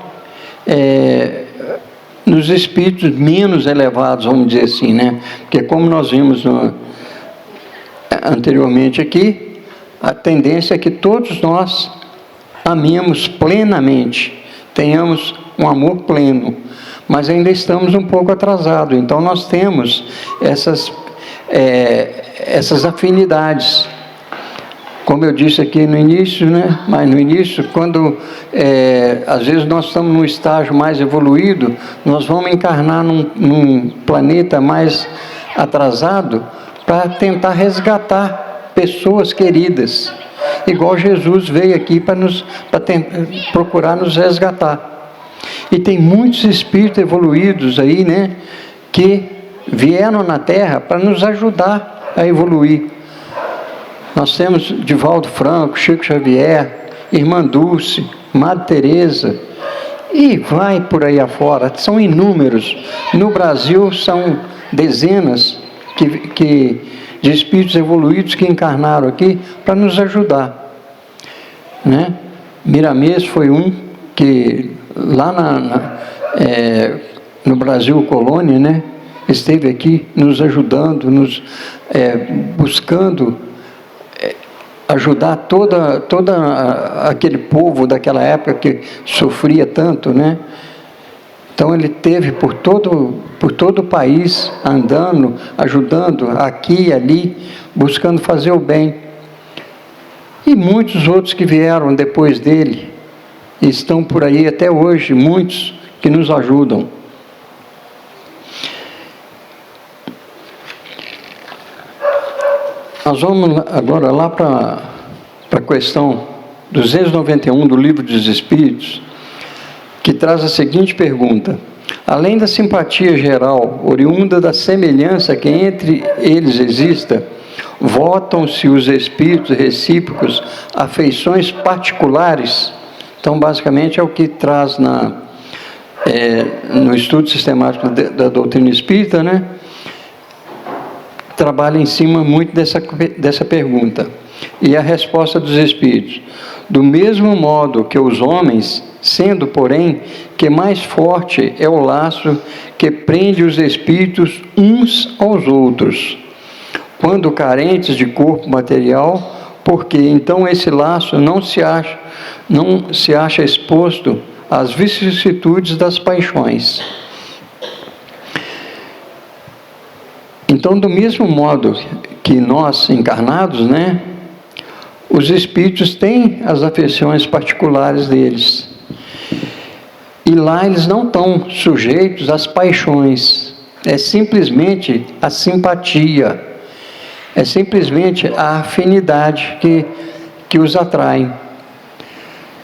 nos espíritos menos elevados, vamos dizer assim, né? Porque como nós vimos anteriormente aqui, a tendência é que todos nós amemos plenamente, tenhamos um amor pleno, mas ainda estamos um pouco atrasados. Então nós temos essas afinidades. Como eu disse aqui no início, né? Mas no início, quando às vezes nós estamos num estágio mais evoluído, nós vamos encarnar num planeta mais atrasado para tentar resgatar pessoas queridas, igual Jesus veio aqui para procurar nos resgatar. E tem muitos espíritos evoluídos aí, né, que vieram na Terra para nos ajudar a evoluir. Nós temos Divaldo Franco, Chico Xavier, Irmã Dulce, Madre Teresa, e vai por aí afora. São inúmeros. No Brasil são dezenas de espíritos evoluídos que encarnaram aqui para nos ajudar, né? Miramês foi um que lá no Brasil colônia, né, esteve aqui nos ajudando, buscando ajudar todo aquele povo daquela época que sofria tanto, né? Então ele teve por todo o país, andando, ajudando aqui e ali, buscando fazer o bem. E muitos outros que vieram depois dele, estão por aí até hoje, muitos que nos ajudam. Nós vamos agora lá para a questão 291 do Livro dos Espíritos, que traz a seguinte pergunta: além da simpatia geral, oriunda da semelhança que entre eles exista, votam-se os espíritos recíprocos afeições particulares? Então, basicamente, é o que traz no estudo sistemático da doutrina espírita, né? Trabalha em cima muito dessa pergunta. E a resposta dos espíritos: do mesmo modo que os homens, sendo, porém, que mais forte é o laço que prende os espíritos uns aos outros, quando carentes de corpo material, porque então esse laço não se acha exposto às vicissitudes das paixões. Então, do mesmo modo que nós encarnados, né, os espíritos têm as afeições particulares deles. E lá eles não estão sujeitos às paixões. É simplesmente a simpatia. É simplesmente a afinidade que os atrai.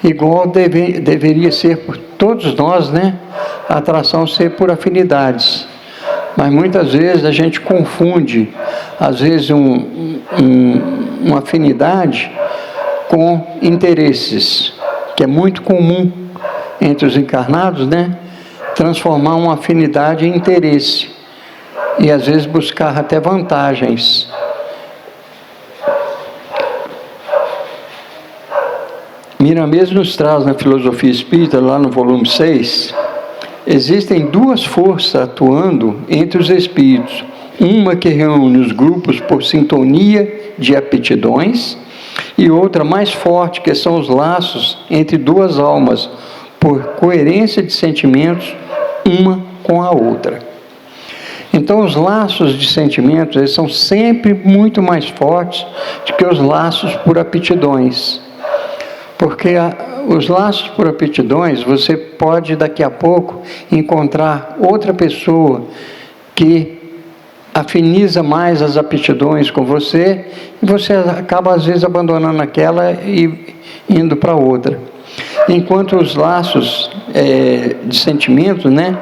Igual deveria ser por todos nós, né? A atração ser por afinidades. Mas muitas vezes a gente confunde, às vezes, uma afinidade com interesses, que é muito comum entre os encarnados, né? Transformar uma afinidade em interesse e às vezes buscar até vantagens. Miramês nos traz na Filosofia Espírita, lá no volume 6, existem duas forças atuando entre os espíritos, uma que reúne os grupos por sintonia de aptidões e outra mais forte, que são os laços entre duas almas, por coerência de sentimentos uma com a outra. Então, os laços de sentimentos, eles são sempre muito mais fortes do que os laços por aptidões. Porque os laços por aptidões, você pode daqui a pouco encontrar outra pessoa que afiniza mais as aptidões com você, e você acaba às vezes abandonando aquela e indo para outra. Enquanto os laços de sentimento, né,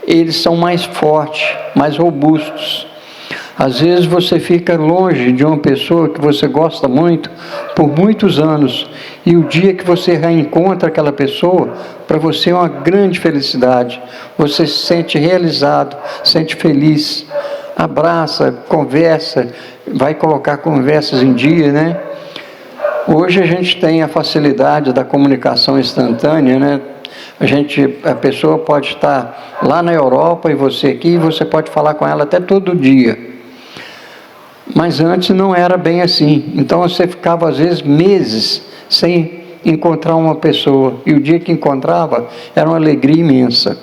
eles são mais fortes, mais robustos. Às vezes você fica longe de uma pessoa que você gosta muito por muitos anos, e o dia que você reencontra aquela pessoa, para você é uma grande felicidade. Você se sente realizado, se sente feliz, abraça, conversa, vai colocar conversas em dia, né? Hoje a gente tem a facilidade da comunicação instantânea, né? A pessoa pode estar lá na Europa e você aqui, e você pode falar com ela até todo dia. Mas antes não era bem assim. Então você ficava às vezes meses sem encontrar uma pessoa. E o dia que encontrava era uma alegria imensa.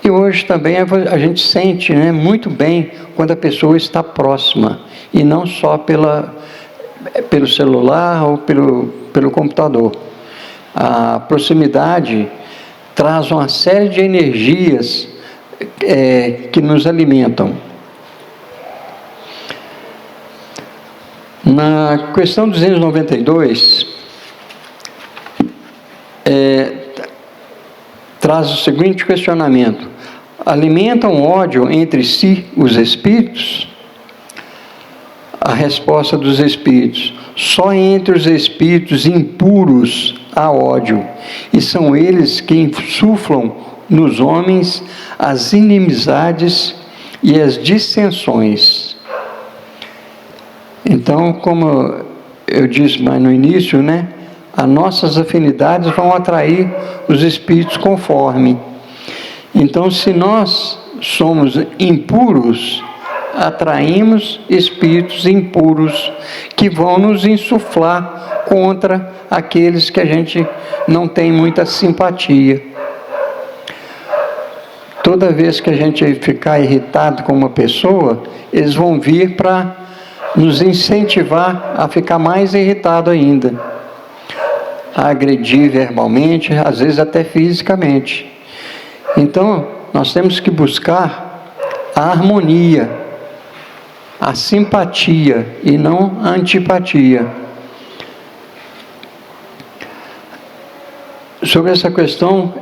E hoje também a gente sente, né, muito bem quando a pessoa está próxima. E não só pelo celular ou pelo computador. A proximidade traz uma série de energias que nos alimentam. Na questão 292, traz o seguinte questionamento: alimentam ódio entre si os espíritos? A resposta dos espíritos: só entre os espíritos impuros há ódio, e são eles que insuflam nos homens as inimizades e as dissensões. Então, como eu disse mais no início, né, as nossas afinidades vão atrair os espíritos conforme. Então, se nós somos impuros, atraímos espíritos impuros que vão nos insuflar contra aqueles que a gente não tem muita simpatia. Toda vez que a gente ficar irritado com uma pessoa, eles vão vir para nos incentivar a ficar mais irritado ainda, a agredir verbalmente, às vezes até fisicamente. Então, nós temos que buscar a harmonia, a simpatia e não a antipatia. Sobre essa questão,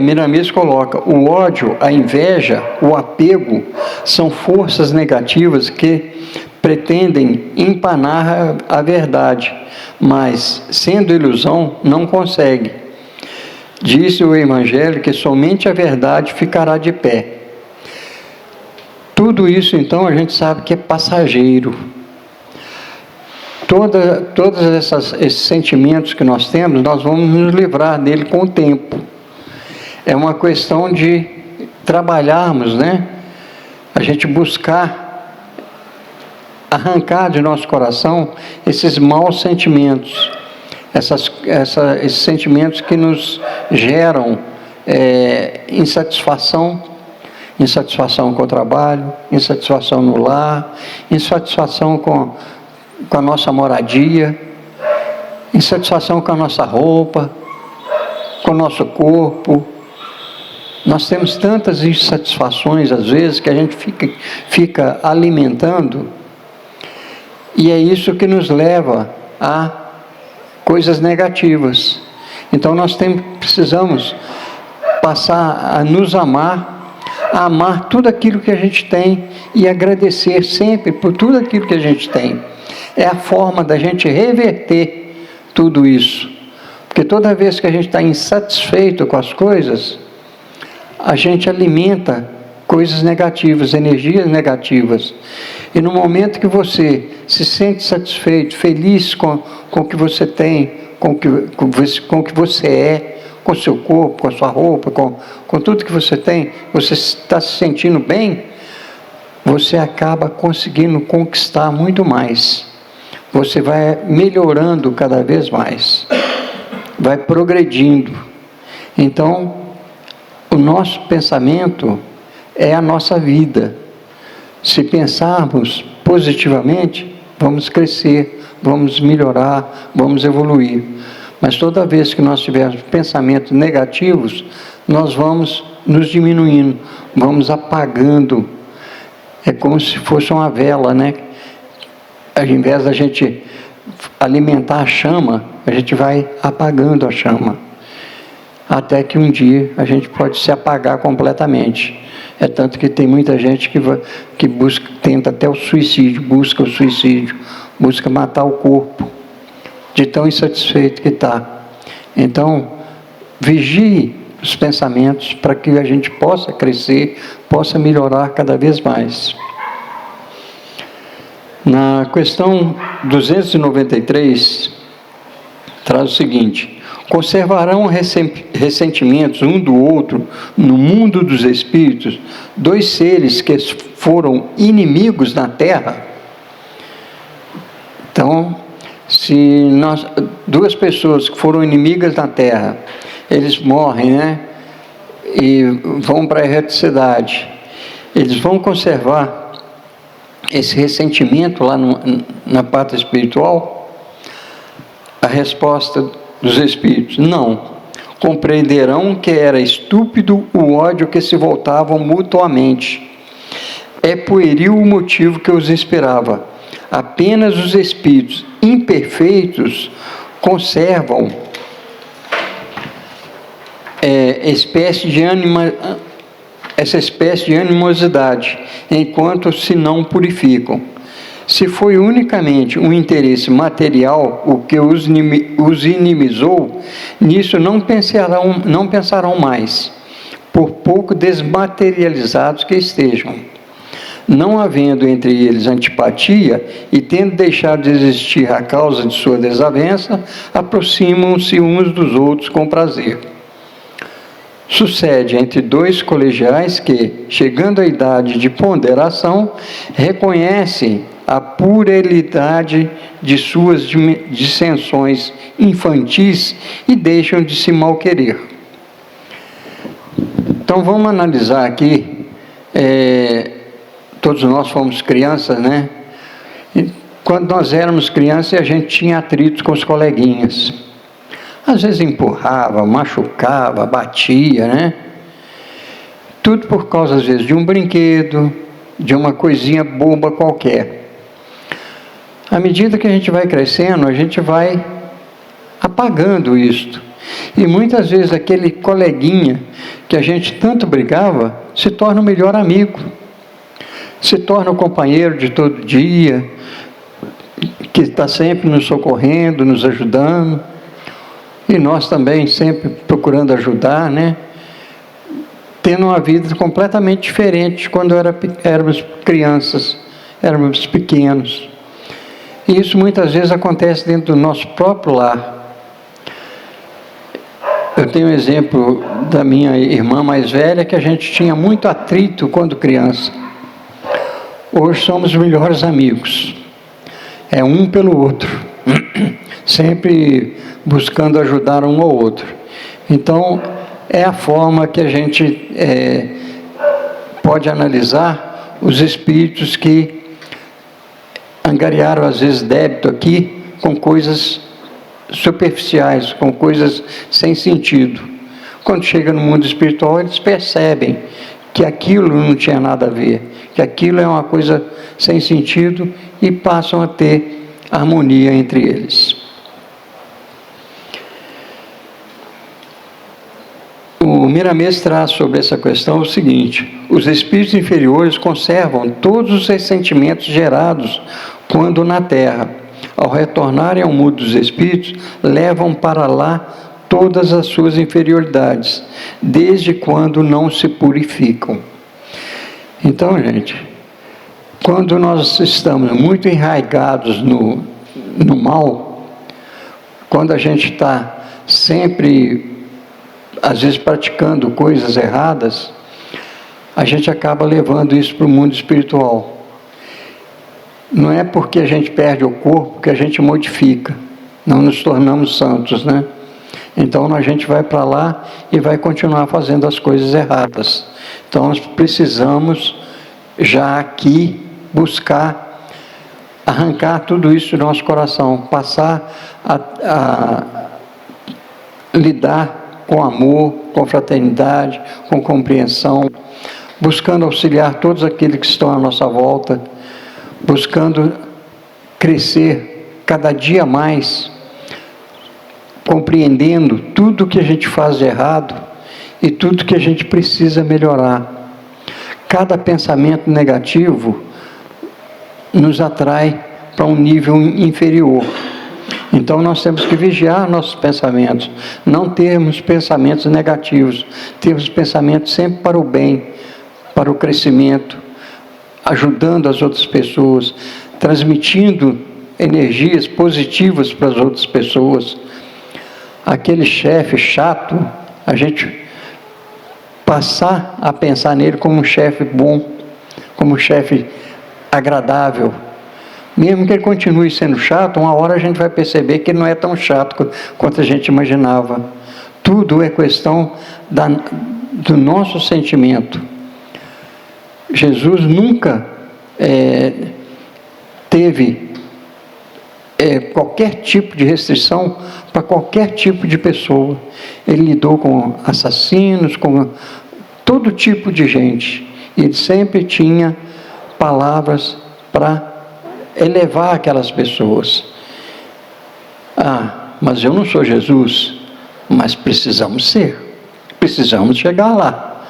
Miramês coloca: o ódio, a inveja, o apego são forças negativas que pretendem empanar a verdade, mas, sendo ilusão, não consegue. Disse o Evangelho que somente a verdade ficará de pé. Tudo isso, então, a gente sabe que é passageiro. Todos esses sentimentos que nós temos, nós vamos nos livrar dele com o tempo. É uma questão de trabalharmos, né? A gente buscar arrancar de nosso coração esses maus sentimentos, esses sentimentos que nos geram insatisfação com o trabalho, insatisfação no lar, insatisfação com a nossa moradia, insatisfação com a nossa roupa, com o nosso corpo. Nós temos tantas insatisfações, às vezes, que a gente fica alimentando, e é isso que nos leva a coisas negativas. Então nós precisamos passar a nos amar, a amar tudo aquilo que a gente tem e agradecer sempre por tudo aquilo que a gente tem. É a forma da gente reverter tudo isso. Porque toda vez que a gente está insatisfeito com as coisas, a gente alimenta coisas negativas, energias negativas. E no momento que você se sente satisfeito, feliz com o que você tem, com o que você é, com o seu corpo, com a sua roupa, com tudo que você tem, você está se sentindo bem, você acaba conseguindo conquistar muito mais. Você vai melhorando cada vez mais, vai progredindo. Então, o nosso pensamento é a nossa vida. Se pensarmos positivamente, vamos crescer, vamos melhorar, vamos evoluir. Mas toda vez que nós tivermos pensamentos negativos, nós vamos nos diminuindo, vamos apagando. É como se fosse uma vela, né? Ao invés da gente alimentar a chama, a gente vai apagando a chama. Até que um dia a gente pode se apagar completamente. É tanto que tem muita gente que tenta até o suicídio, busca matar o corpo, de tão insatisfeito que está. Então, vigie os pensamentos para que a gente possa crescer, possa melhorar cada vez mais. Na questão 293, traz o seguinte: conservarão ressentimentos um do outro no mundo dos espíritos, dois seres que foram inimigos na terra? Então, se duas pessoas que foram inimigas na terra, eles morrem, né? E vão para a erraticidade, eles vão conservar esse ressentimento lá na pátria espiritual? A resposta dos espíritos: não. Compreenderão que era estúpido o ódio que se voltavam mutuamente. É pueril o motivo que os inspirava. Apenas os espíritos imperfeitos conservam essa espécie de animosidade, enquanto se não purificam. Se foi unicamente um interesse material o que os inimizou, nisso não pensarão mais, por pouco desmaterializados que estejam. Não havendo entre eles antipatia e tendo deixado de existir a causa de sua desavença, aproximam-se uns dos outros com prazer. Sucede entre dois colegiais que, chegando à idade de ponderação, reconhecem a puerilidade de suas dissensões infantis e deixam de se malquerer. Então vamos analisar aqui, todos nós fomos crianças, né? E quando nós éramos crianças, a gente tinha atritos com os coleguinhas. Às vezes empurrava, machucava, batia, né? Tudo por causa, às vezes, de um brinquedo, de uma coisinha boba qualquer. À medida que a gente vai crescendo, a gente vai apagando isto. E muitas vezes aquele coleguinha que a gente tanto brigava, se torna o melhor amigo. Se torna o companheiro de todo dia, que está sempre nos socorrendo, nos ajudando. E nós também sempre procurando ajudar, né? Tendo uma vida completamente diferente quando éramos crianças, éramos pequenos. E isso muitas vezes acontece dentro do nosso próprio lar. Eu tenho um exemplo da minha irmã mais velha, que a gente tinha muito atrito quando criança. Hoje somos melhores amigos. É um pelo outro. Sempre buscando ajudar um ao outro. Então, é a forma que a gente pode analisar os espíritos que angariaram, às vezes, débito aqui com coisas superficiais, com coisas sem sentido. Quando chega no mundo espiritual, eles percebem que aquilo não tinha nada a ver, que aquilo é uma coisa sem sentido e passam a ter harmonia entre eles. O Miramês traz sobre essa questão o seguinte: os espíritos inferiores conservam todos os ressentimentos gerados quando na Terra. Ao retornarem ao mundo dos espíritos, levam para lá todas as suas inferioridades, desde quando não se purificam. Então, gente, quando nós estamos muito enraigados no mal, quando a gente está sempre, às vezes, praticando coisas erradas, a gente acaba levando isso para o mundo espiritual. Não é porque a gente perde o corpo que a gente modifica, não nos tornamos santos, né? Então a gente vai para lá e vai continuar fazendo as coisas erradas. Então nós precisamos já aqui buscar arrancar tudo isso do nosso coração, passar a lidar com amor, com fraternidade, com compreensão, buscando auxiliar todos aqueles que estão à nossa volta, buscando crescer cada dia mais, compreendendo tudo que a gente faz de errado e tudo que a gente precisa melhorar. Cada pensamento negativo nos atrai para um nível inferior. Então nós temos que vigiar nossos pensamentos, não termos pensamentos negativos, termos pensamentos sempre para o bem, para o crescimento, ajudando as outras pessoas, transmitindo energias positivas para as outras pessoas. Aquele chefe chato, a gente passar a pensar nele como um chefe bom, como um chefe agradável. Mesmo que ele continue sendo chato, uma hora a gente vai perceber que ele não é tão chato quanto a gente imaginava. Tudo é questão do nosso sentimento. Jesus nunca teve qualquer tipo de restrição para qualquer tipo de pessoa. Ele lidou com assassinos, com todo tipo de gente. Ele sempre tinha palavras para elevar aquelas pessoas. Mas eu não sou Jesus. Mas precisamos ser. Precisamos chegar lá.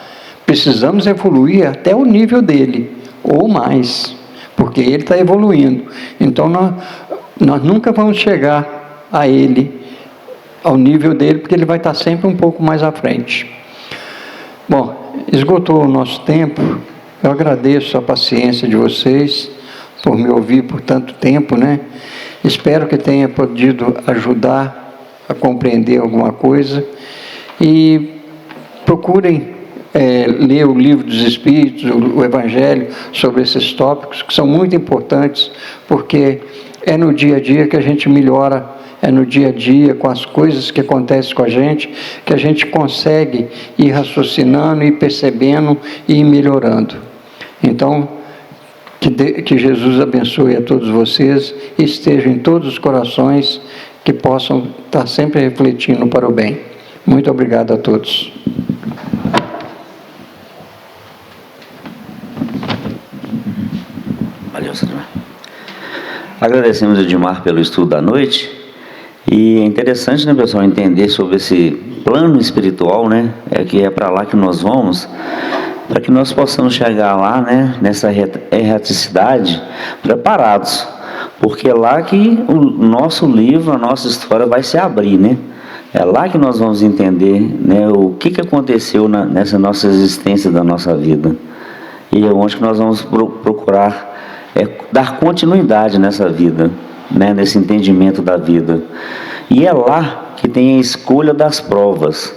Precisamos evoluir até o nível dele, ou mais, porque ele está evoluindo. Então nós nunca vamos chegar a ele, ao nível dele, porque ele vai estar sempre um pouco mais à frente. Bom, esgotou o nosso tempo. Eu agradeço a paciência de vocês por me ouvir por tanto tempo, né? Espero que tenha podido ajudar a compreender alguma coisa, e procurem ler o Livro dos Espíritos, o Evangelho, sobre esses tópicos, que são muito importantes, porque é no dia a dia que a gente melhora, é no dia a dia, com as coisas que acontecem com a gente consegue ir raciocinando, ir percebendo e ir melhorando. Então, que Jesus abençoe a todos vocês e esteja em todos os corações, que possam estar sempre refletindo para o bem. Muito obrigado a todos. Valeu, Edmar. Agradecemos, Edmar, pelo estudo da noite. E é interessante, né, pessoal, entender sobre esse plano espiritual, né? Que é para lá que nós vamos, para que nós possamos chegar lá, né, nessa erraticidade, preparados. Porque é lá que o nosso livro, a nossa história vai se abrir, né? É lá que nós vamos entender, né, o que aconteceu nessa nossa existência da nossa vida. E é onde que nós vamos procurar dar continuidade nessa vida, né, nesse entendimento da vida. E é lá que tem a escolha das provas.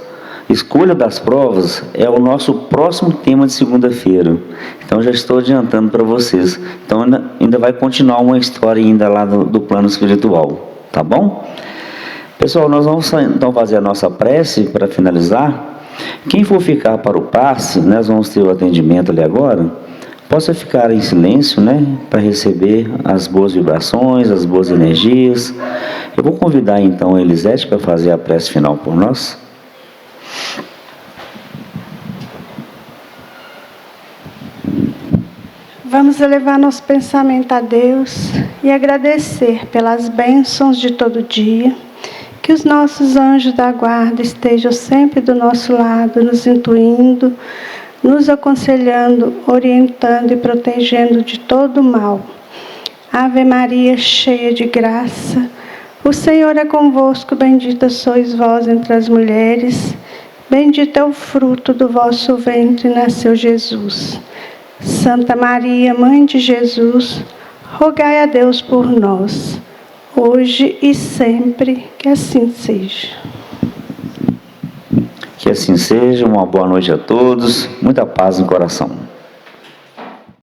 Escolha das provas é o nosso próximo tema de segunda-feira. Então já estou adiantando para vocês. Então ainda vai continuar uma história ainda lá do plano espiritual, tá bom? Pessoal, nós vamos então fazer a nossa prece para finalizar. Quem for ficar para o passe, nós vamos ter o atendimento ali agora, possa ficar em silêncio, né, para receber as boas vibrações, as boas energias. Eu vou convidar então a Elisete para fazer a prece final por nós. Vamos elevar nosso pensamento a Deus e agradecer pelas bênçãos de todo dia. Que os nossos anjos da guarda estejam sempre do nosso lado, nos intuindo, nos aconselhando, orientando e protegendo de todo mal. Ave Maria, cheia de graça, o Senhor é convosco, bendita sois vós entre as mulheres, bendito é o fruto do vosso ventre, nasceu Jesus. Santa Maria, Mãe de Jesus, rogai a Deus por nós, hoje e sempre, que assim seja. Que assim seja, uma boa noite a todos, muita paz no coração.